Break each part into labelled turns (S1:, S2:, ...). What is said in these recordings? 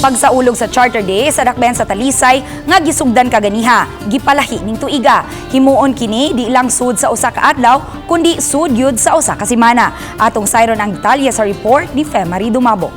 S1: Magsaulog sa Charter Day sa dakbayan sa Talisay nga gisugdan kaganiha, gipalahi ning tuiga. Himuon kini di lang sud sa usa ka adlaw kundi sud gyud sa usa ka semana. Atong sayron ang detalye sa report ni Femari Dumabo.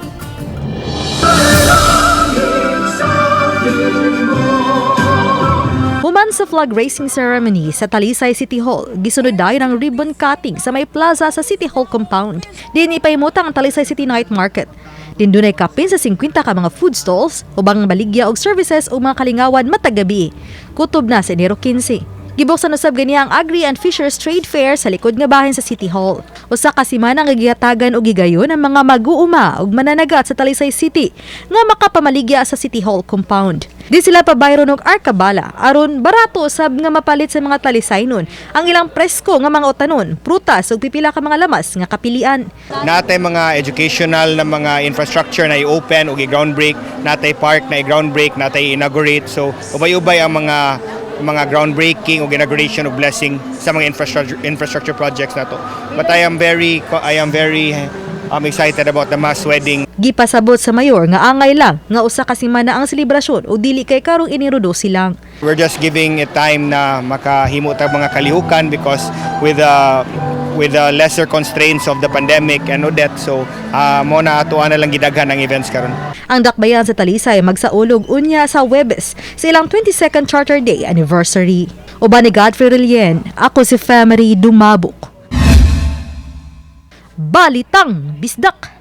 S2: Human sa flag raising ceremony sa Talisay City Hall, gisunod dayon ang ribbon cutting sa may plaza sa City Hall compound. Din ipahimutang ang Talisay City Night Market. Din dunay kapin sa 50 ka mga food stalls, ubang baligya og services o mga kalingawan matag gabi. Kutob na sa Enero 15. Gibuksan usab ganiya ang Agri and Fishers Trade Fair sa likod nga bahin sa City Hall. Usa ka semana nga gihatagan og gigayon ang mga mag-uuma ug mananagat sa Talisay City nga makapamaligya sa City Hall compound. Di sila pabayron og arkabala aron barato usab nga mapalit sa mga Talisaynon ang ilang presko nga mga utanon, prutas ug pipila ka mga lamas nga kapilian.
S3: Natay mga educational na mga infrastructure na i-open o i-groundbreak, natay park na i-groundbreak, natay i-inaugurate. So ubay-ubay ang mga groundbreaking o inauguration o blessing sa mga infrastructure projects na to. But I am very excited about the mass wedding.
S2: Gipasabot sa mayor nga angay lang nga usa ka semana ang selebrasyon o dili kay karong Enero 12 lang.
S3: We're just giving it time na makahimo tag mga kalihukan because with the lesser constraints of the pandemic and all that, so mo na atuan na lang gidaghan ang events karon.
S2: Ang dakbayan sa Talisay magsaulog unya sa Huwebes sa ilang 22nd Charter Day anniversary. Uban ni Godfrey Relien, ako si Femari Dumabok. Balitang Bisdak.